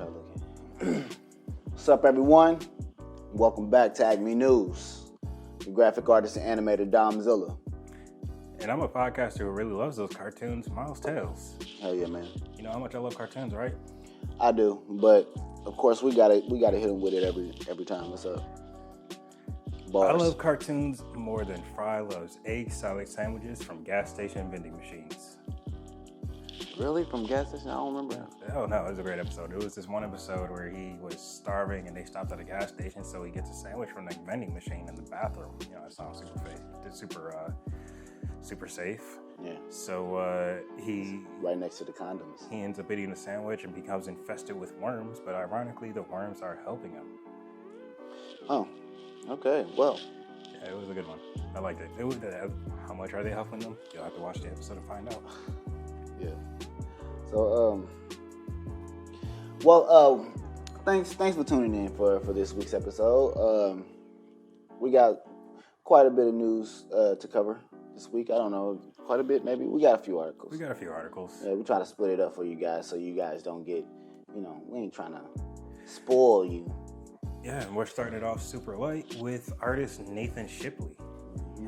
try looking. What's up, everyone? Welcome back to Acme News. The graphic artist and animator Domzilla. And I'm a podcaster who really loves those cartoons, Miles Tales. Hell yeah, man. You know how much I love cartoons, right? I do, but of course we gotta hit him with it every time. What's up? Bars. I love cartoons more than Fry loves egg salad sandwiches from gas station vending machines. Really? From gas station? I don't remember. Oh no, it was a great episode. It was this one episode where he was starving and they stopped at a gas station, so he gets a sandwich from the vending machine in the bathroom. You know, it sounds super safe. Yeah. So he right next to the condoms. He ends up eating the sandwich and becomes infested with worms, but ironically, the worms are helping him. Oh, okay. Well, yeah, it was a good one. I liked it. How much are they helping them? You'll have to watch the episode to find out. Yeah. So, thanks for tuning in for this week's episode. We got quite a bit of news to cover this week. I don't know, quite a bit maybe. We got a few articles. Yeah, we try to split it up for you guys so you guys don't get, we ain't trying to spoil you. Yeah, and we're starting it off super light with artist Nathan Shipley.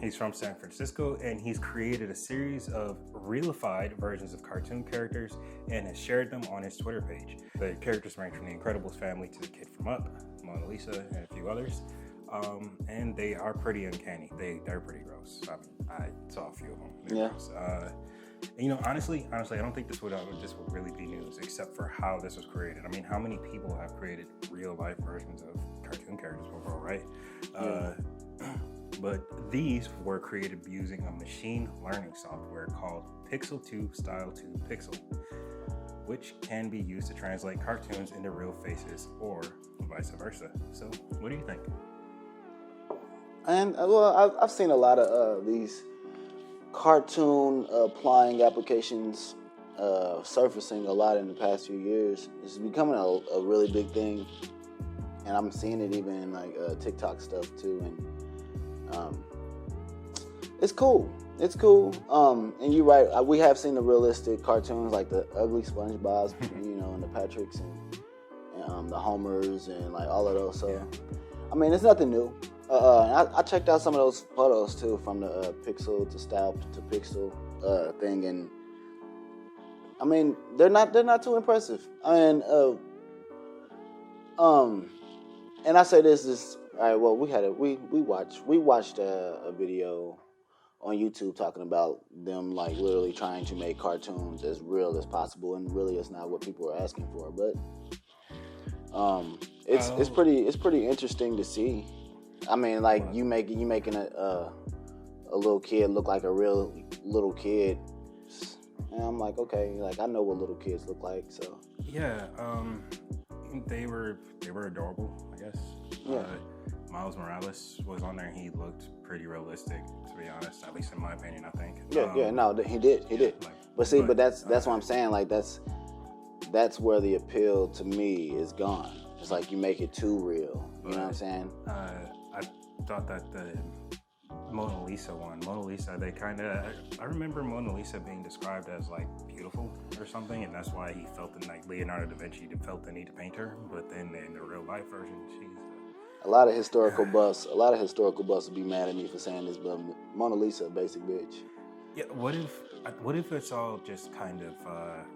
He's from San Francisco, and he's created a series of realified versions of cartoon characters and has shared them on his Twitter page. The characters range from the Incredibles family to the Kid from Up, Mona Lisa, and a few others. And they are pretty uncanny. They're pretty gross. I saw a few of them. They're gross. And, honestly, I don't think this would really be news, except for how this was created. I mean, how many people have created real life versions of cartoon characters before, right? But these were created using a machine learning software called Pixel 2 Style 2 Pixel, which can be used to translate cartoons into real faces or vice versa. So, what do you think? And I've seen a lot of these cartoon applying applications surfacing a lot in the past few years. It's becoming a really big thing, and I'm seeing it even in like TikTok stuff too. And it's cool. It's cool. And you're right. We have seen the realistic cartoons like the ugly SpongeBob's, and the Patricks and the Homers and like all of those. So, yeah. I mean, it's nothing new. I checked out some of those photos too from the Pixel to Style to Pixel thing, and I mean they're not too impressive. I mean, and I say this is all right. Well, we watched a video on YouTube talking about them like literally trying to make cartoons as real as possible, and really it's not what people are asking for, but it's pretty interesting to see. I mean, like you making a little kid look like a real little kid, and I'm like, okay, like I know what little kids look like, so yeah, they were adorable, I guess. Yeah. Miles Morales was on there, and he looked pretty realistic, to be honest, at least in my opinion, I think. No, he did. But that's what I'm saying. Like that's where the appeal to me is gone. It's like you make it too real. You know what I'm saying? I thought that the Mona Lisa, I remember Mona Lisa being described as like beautiful or something, and that's why he felt Leonardo da Vinci felt the need to paint her. But then in the real life version, she's a lot of historical buffs would be mad at me for saying this, but Mona Lisa, a basic bitch. Yeah. What if it's all just kind of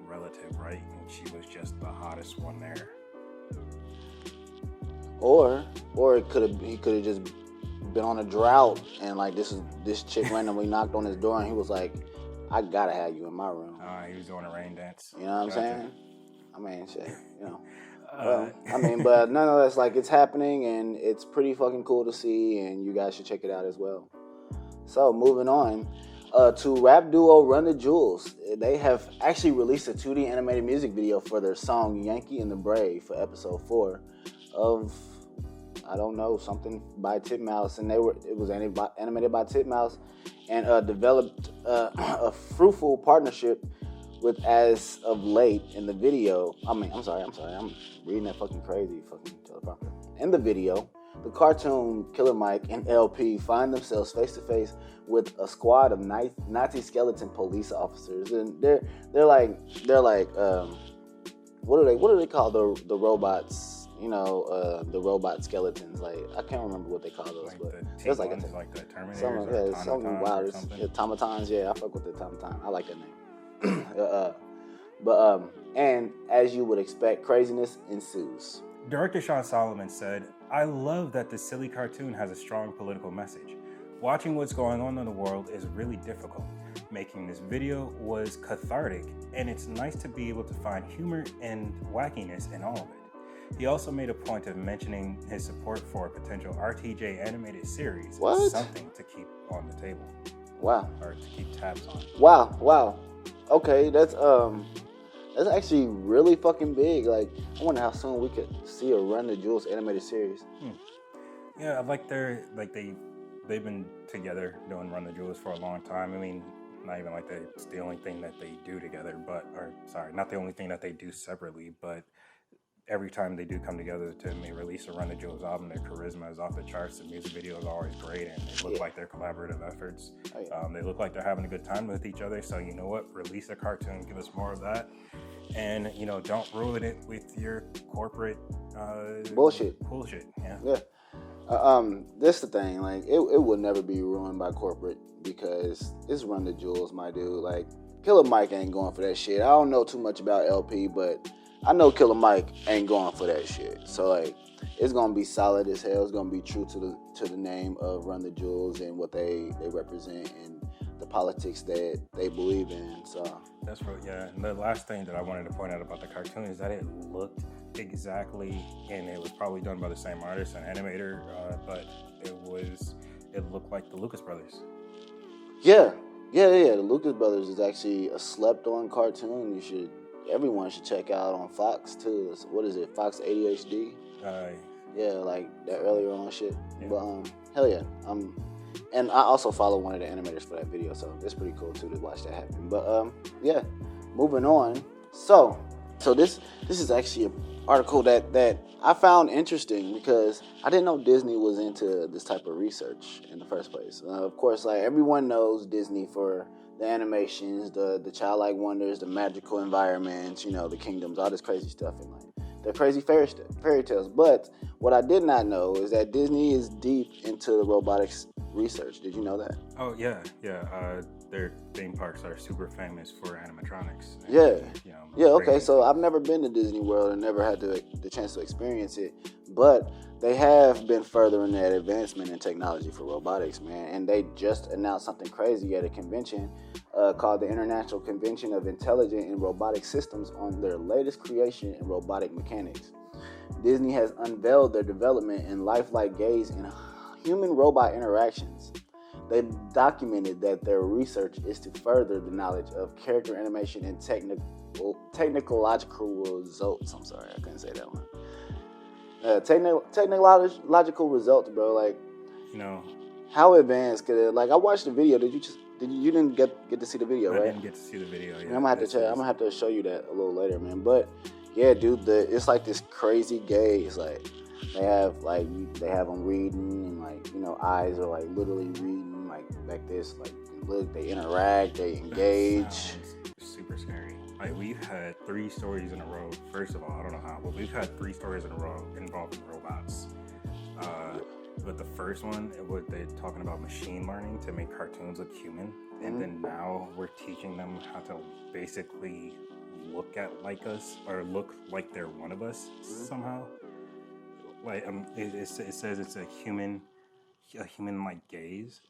relative, right? And she was just the hottest one there. Or he could have just been on a drought and like this chick randomly knocked on his door and he was like, I gotta have you in my room. He was doing a rain dance. You know what I'm saying? I mean, shit, but nonetheless, like it's happening and it's pretty fucking cool to see, and you guys should check it out as well. So moving on to rap duo Run the Jewels. They have actually released a 2D animated music video for their song Yankee and the Brave for episode 4 of, I don't know, something by Titmouse, and it was animated by Titmouse, and developed a fruitful partnership with As of Late in the video. I'm reading that fucking crazy fucking teleprompter. In the video, the cartoon Killer Mike and LP find themselves face to face with a squad of Nazi skeleton police officers, and they're like what do they call the robots? You know, the robot skeletons. Like I can't remember what they call those, Like but the it's like like the Terminators or something automatons wild. or something. Automatons. Yeah, I fuck with the automaton. I like that name. But and as you would expect, craziness ensues. Director Sean Solomon said, "I love that the silly cartoon has a strong political message. Watching what's going on in the world is really difficult. Making this video was cathartic, and it's nice to be able to find humor and wackiness in all of it." He also made a point of mentioning his support for a potential RTJ animated series, What? something to keep on the table. Wow. Or to keep tabs on. Wow. Okay, that's actually really fucking big. Like, I wonder how soon we could see a Run the Jewels animated series. Yeah, they've been together doing Run the Jewels for a long time. I mean, not even like it's the only thing that they do together, not the only thing that they do separately, but every time they do come together to release a Run the Jewels album, their charisma is off the charts. The music video is always great, and they look like they're collaborative efforts. They look like they're having a good time with each other. So you know what? Release a cartoon, give us more of that, and don't ruin it with your corporate bullshit. Yeah. This the thing. Like, it will never be ruined by corporate because it's Run the Jewels, my dude. Like, Killer Mike ain't going for that shit. I don't know too much about LP, but I know Killer Mike ain't going for that shit. So like, it's gonna be solid as hell. It's gonna be true to the name of Run the Jewels and what they represent and the politics that they believe in. So that's right. Yeah. And the last thing that I wanted to point out about the cartoon is that it looked exactly, and it was probably done by the same artist and animator, but it looked like the Lucas Brothers. Yeah. The Lucas Brothers is actually a slept-on cartoon. Everyone should check out on Fox too. What is it? Fox ADHD. Yeah, like that earlier on shit. Yeah. But hell yeah. And I also follow one of the animators for that video, so it's pretty cool too to watch that happen. But yeah, moving on. So this is actually an article that I found interesting because I didn't know Disney was into this type of research in the first place. Of course, like everyone knows Disney for the animations, the childlike wonders, the magical environments, the kingdoms, all this crazy stuff, and like the crazy fairy tales. But what I did not know is that Disney is deep into the robotics research. Did you know that? Oh yeah. Their theme parks are super famous for animatronics. Okay. So I've never been to Disney World and never had the chance to experience it, but they have been furthering that advancement in technology for robotics, man. And they just announced something crazy at a convention called the International Convention of Intelligent and Robotic Systems on their latest creation in robotic mechanics. Disney has unveiled their development in lifelike gaze and human-robot interactions. They documented that their research is to further the knowledge of character animation and technological results. I'm sorry, I couldn't say that one. Technological results, bro. Like, how advanced could it? Like, I watched the video. You didn't get to see the video, right? I didn't get to see the video. Yeah, I'm gonna have to show you that a little later, man. But yeah, dude, it's like this crazy gaze. Like, they have them reading and eyes are like literally reading like this. Like, look, they interact, they engage. Super scary. Like, we've had 3 stories in a row. First of all, I don't know how, but we've had 3 stories in a row involving robots. But the first one, they're talking about machine learning to make cartoons look human. And then now we're teaching them how to basically look like us or look like they're one of us somehow. Like, it says it's a human-like gaze.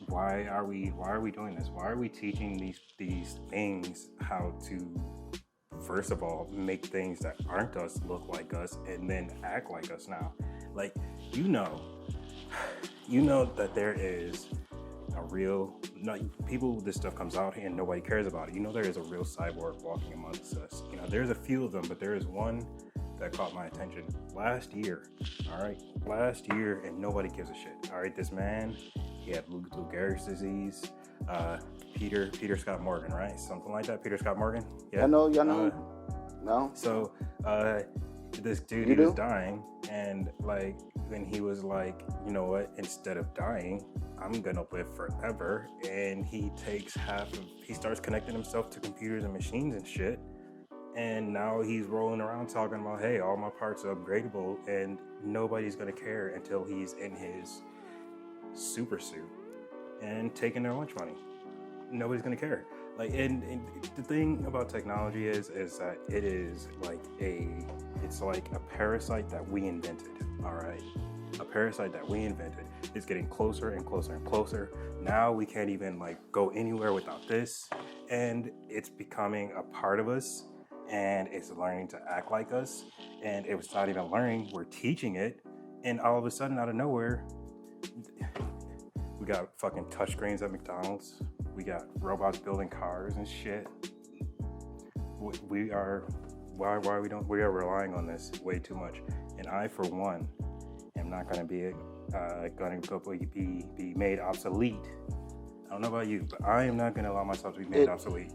Why are we doing this? Why are we teaching these things how to, first of all, make things that aren't us look like us and then act like us now? Like, you know that there is a real, this stuff comes out and nobody cares about it. There is a real cyborg walking amongst us. There's a few of them, but there is one that caught my attention last year. All right, and nobody gives a shit. All right, this man, he had Lou Gehrig's disease. Peter Scott Morgan, right? Something like that. Peter Scott Morgan. Yeah. Y'all know. No. So, this dude, he was dying, and when he was like, you know what? Instead of dying, I'm gonna live forever. And he takes he starts connecting himself to computers and machines and shit. And now he's rolling around talking about, hey, all my parts are upgradable, and nobody's gonna care until he's in his super suit and taking their lunch money. Nobody's gonna care. Like, and the thing about technology is that it is like it's like a parasite that we invented. All right, a parasite that we invented is getting closer and closer and closer. Now we can't even like go anywhere without this, and it's becoming a part of us, and it's learning to act like us. And it was not even learning; we're teaching it, and all of a sudden, out of nowhere, we got fucking touchscreens at McDonald's. We got robots building cars and shit. We are relying on this way too much. And I, for one, am not going to be made obsolete. I don't know about you, but I am not going to allow myself to be made obsolete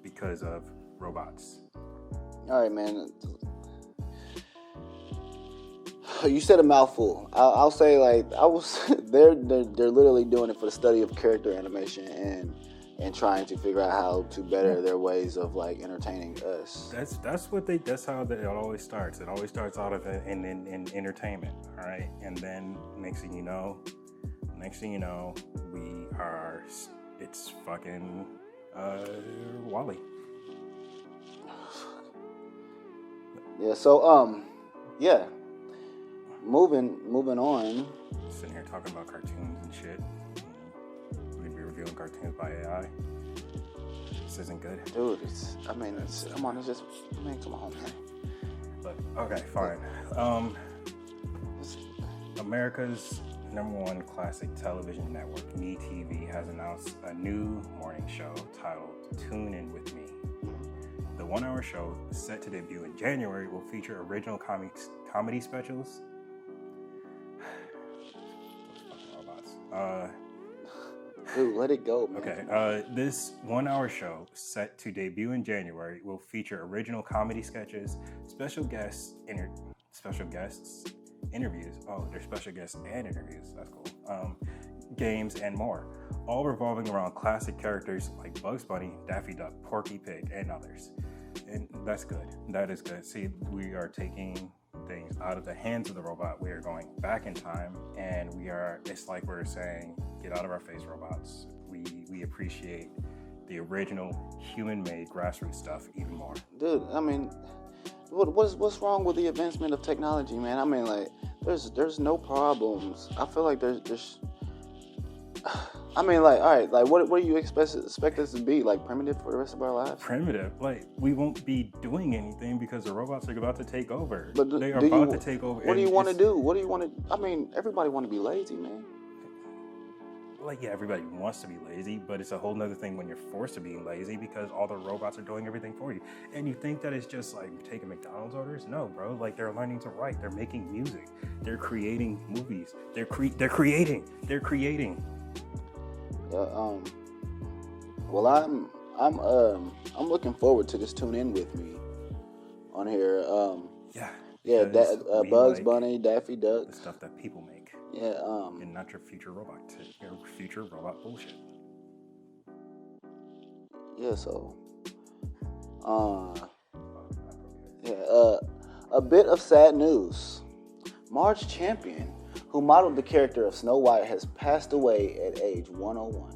because of robots. All right, man. You said a mouthful. I'll say, like, they're literally doing it for the study of character animation and trying to figure out how to better their ways of like entertaining us. That's how it always starts. It always starts out of in entertainment, all right. And then next thing you know, it's fucking Wally. Yeah. So yeah. Moving on. Sitting here talking about cartoons and shit. We'd be reviewing cartoons by AI. This isn't good. Dude, come on, man. But, okay, fine. America's #1 classic television network, MeTV, has announced a new morning show titled Tune In With Me. The 1-hour show, set to debut in January, will feature original comedy specials. Dude, let it go, man. Okay, this 1-hour show, set to debut in January, will feature original comedy sketches, special guests, interviews. Oh, there's special guests and interviews. That's cool. Games and more, all revolving around classic characters like Bugs Bunny, Daffy Duck, Porky Pig, and others. And that's good. That is good. See, we are taking things out of the hands of the robot. We are going back in time, and it's like we're saying, get out of our face, robots. We appreciate the original human-made grassroots stuff even more. Dude, I mean, what's wrong with the advancement of technology, man? I mean, like, there's no problems. I feel like there's I mean, like, all right, like, what do you expect us to be, like, primitive for the rest of our lives? Primitive? Like, we won't be doing anything because the robots are about to take over. But they are about to take over. What do you want to do? What do you want to? I mean, everybody want to be lazy, man. Like, yeah, everybody wants to be lazy, but it's a whole nother thing when you're forced to be lazy because all the robots are doing everything for you. And you think that it's just like taking McDonald's orders? No, bro. Like, they're learning to write. They're making music. They're creating movies. They're creating. Well, I'm looking forward to this Tune In With Me on here. Bugs Bunny, Daffy Duck, the stuff that people make. Yeah. And not your future robot bullshit. Yeah. So. A bit of sad news. Marge Champion, who modeled the character of Snow White, has passed away at age 101.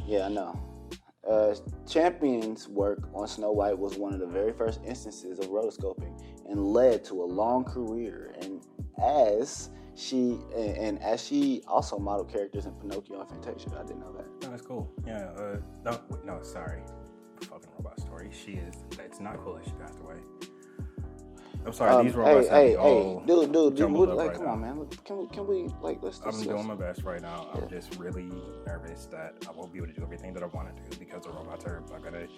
Yeah, I know. Champion's work on Snow White was one of the very first instances of rotoscoping and led to a long career. And as she also modeled characters in Pinocchio and Fantasia. I didn't know that. Oh, that's cool. Yeah. No, sorry. Fucking robot story. It's not cool that she passed away. I'm sorry, these robots have me all dude, like, right come now. on, man. Can we, like, let's I'm doing my best right now. I'm just really nervous that I won't be able to do everything that I want to do because the robots are gonna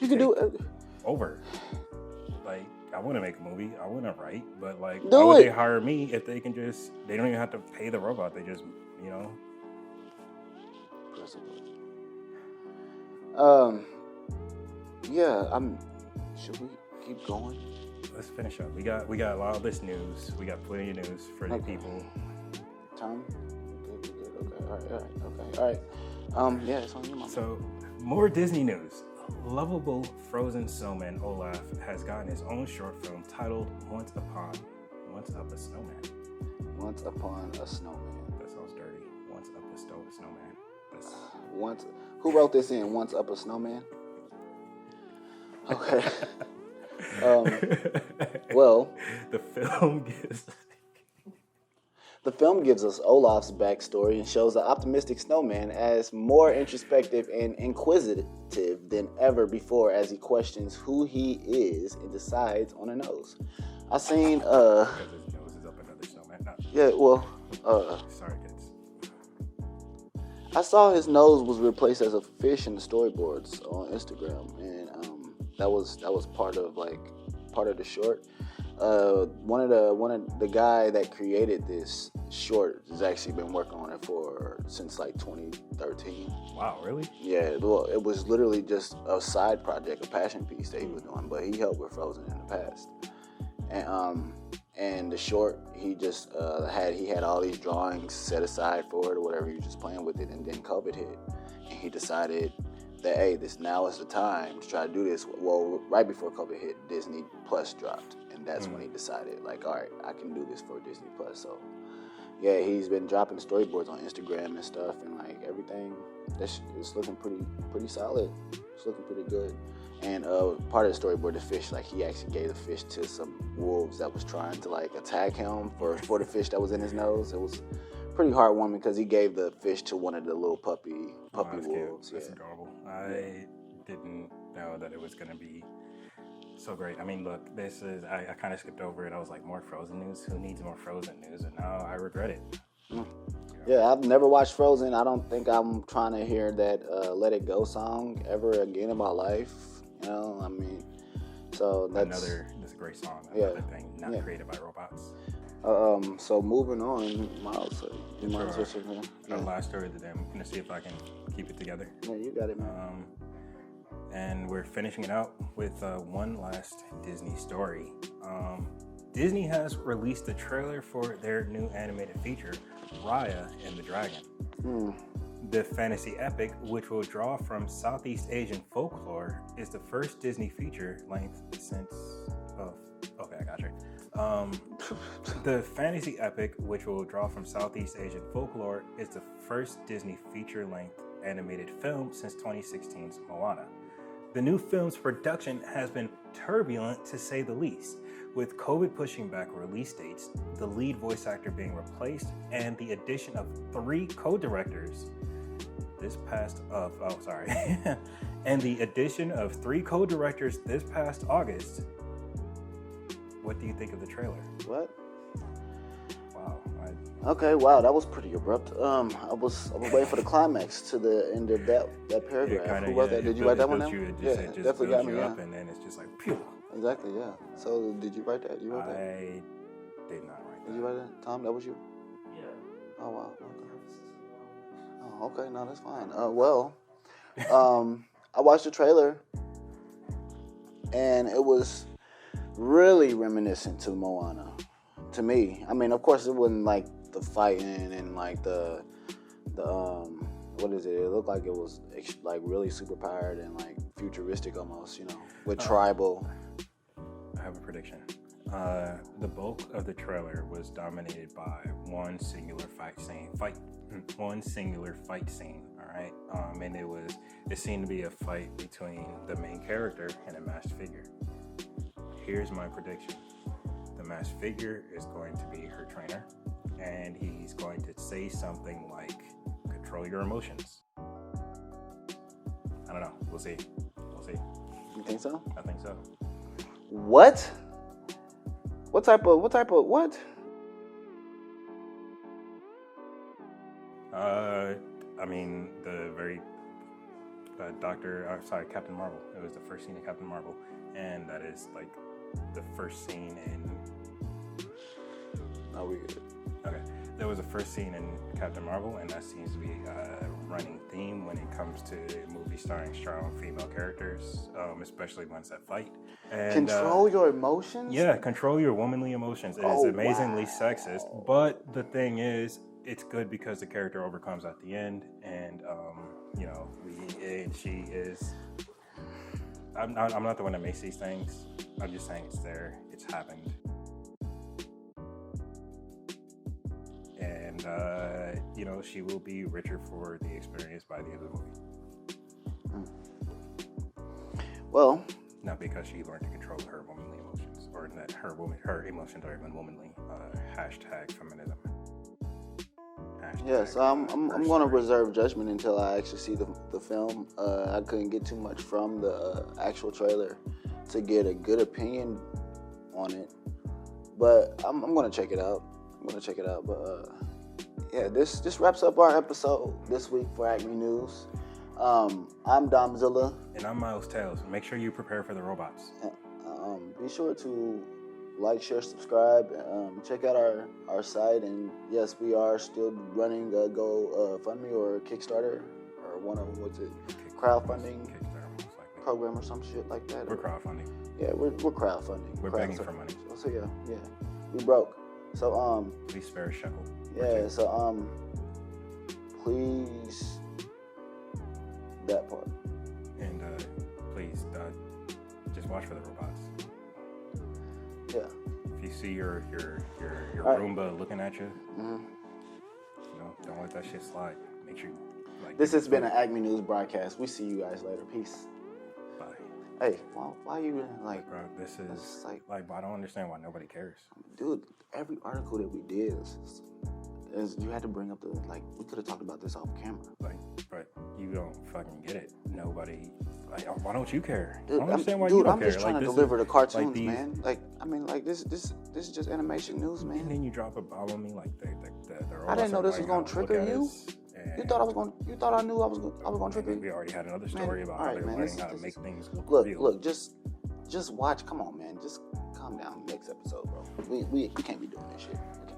over. Like, I want to make a movie, I want to write, but like, why would they hire me if they don't even have to pay the robot? They just, Should we keep going? Let's finish up. We got a lot of this news. We got plenty of news for the people. Time? Okay. All right. Yeah, it's on you, Mama. So, more Disney news. lovable frozen snowman Olaf has gotten his own short film titled Once Up a Snowman. Once Upon a Snowman. That sounds dirty. Once Up a Snowman. Once. Who wrote this in? Once Up a Snowman? Okay. Well, the film gives us Olaf's backstory and shows the optimistic snowman as more introspective and inquisitive than ever before as he questions who he is and decides on a nose. I seen because his nose is up another snowman. No. Yeah, well, sorry kids. I saw his nose was replaced as a fish in the storyboards on Instagram, and that was part of the short. One of the guy that created this short has actually been working on it since like 2013. Wow, really? Yeah, well, it was literally just a side project, a passion piece that he was doing, but he helped with Frozen in the past. And the short, he just had all these drawings set aside for it or whatever. He was just playing with it, and then COVID hit, and he decided that, hey, now is the time to try to do this. Well, right before COVID hit, Disney Plus dropped, and that's when he decided, like, all right, I can do this for Disney Plus. So, yeah, he's been dropping storyboards on Instagram and stuff, and like everything, it's looking pretty solid. It's looking pretty good. And part of the storyboard, the fish, like he actually gave the fish to some wolves that was trying to like attack him for the fish that was in his nose. It was pretty heartwarming because he gave the fish to one of the little puppy wolves. Cute. That's adorable. I didn't know that it was going to be so great. I mean, look, I kind of skipped over it. I was like, more Frozen news? Who needs more Frozen news? And now I regret it. Yeah, I've never watched Frozen. I don't think I'm trying to hear that Let It Go song ever again in my life. You know, I mean, so that's a great song. Another thing, not created by robots. So moving on, Miles. You mind switching? Our last story of the day. I'm gonna see if I can keep it together. Yeah, you got it, man. And we're finishing it out with one last Disney story. Disney has released the trailer for their new animated feature, Raya and the Dragon. The fantasy epic, which will draw from Southeast Asian folklore, is the first Disney feature length since... okay, I got you. The fantasy epic, which will draw from Southeast Asian folklore, is the first Disney feature-length animated film since 2016's Moana. The new film's production has been turbulent, to say the least, with COVID pushing back release dates, the lead voice actor being replaced, and the addition of 3 co-directors and the addition of 3 co-directors this past August. What do you think of the trailer? What? Wow. Okay, wow, that was pretty abrupt. I was waiting for the climax to the end of that paragraph. Who wrote that? Did you write that one down? Yeah, definitely got me. Up, and then it's just like, pew. Exactly, yeah. So, did you write that? You wrote that? I did not write that. Did you write that? Tom, that was you? Yeah. Oh, wow. Okay. Oh, okay. No, that's fine. I watched the trailer, and it was really reminiscent to Moana, to me. I mean, of course, it wasn't like the fighting and like the what is it? It looked like it was like really super powered and like futuristic almost, you know, with tribal. I have a prediction. The bulk of the trailer was dominated by one singular fight scene. All right, and it seemed to be a fight between the main character and a masked figure. Here's my prediction: the masked figure is going to be her trainer, and he's going to say something like, "Control your emotions." I don't know. We'll see. You think so? I think so. What? What type of what? I mean, the very Captain Marvel. It was the first scene of Captain Marvel, and that is like the first scene in. Oh, we good. Okay, that was the first scene in Captain Marvel, and that seems to be a running theme when it comes to movies starring strong female characters, especially ones that fight. And, control your emotions? Yeah, control your womanly emotions. It is amazingly sexist, but the thing is, it's good because the character overcomes at the end, and she is I'm not the one that makes these things. I'm just saying it's there. It's happened. And, she will be richer for the experience by the end of the movie. Well, not because she learned to control her womanly emotions, or that her emotions are even womanly. Hashtag feminism. Yes, I'm going to reserve judgment until I actually see the film. I couldn't get too much from the actual trailer to get a good opinion on it, but I'm going to check it out. But yeah, this wraps up our episode this week for Acme News. I'm Domzilla. And I'm Miles Tails. Make sure you prepare for the robots. Be sure to like, share, subscribe. Check out our site. And yes, we are still running a GoFundMe or Kickstarter or one of them. What's it? Crowdfunding program or some shit like that. We're crowdfunding. Yeah, we're crowdfunding. We're begging for money. So yeah, we broke. So please spare a shekel. Yeah. So please that part. And please just watch for the robots. Yeah. If you see your Roomba looking at you, don't let that shit slide. Make sure. This has been an Acme News broadcast. We see you guys later. Peace. Bye. Hey, why you like? Bro, this is like I don't understand why nobody cares. Dude, every article that we did is you had to bring up we could have talked about this off camera. But you don't fucking get it. Nobody. Why don't you care? Dude, I don't understand why you don't care. I'm just trying to deliver the cartoons, man. This is just animation news, man. And then you drop a bomb on me like the I didn't know this was gonna trigger you. You thought I knew I was gonna trigger you. We already had another story about how they're learning how to make things look real. Look, just watch. Come on, man. Just calm down. Next episode, bro. We can't be doing this shit. Okay.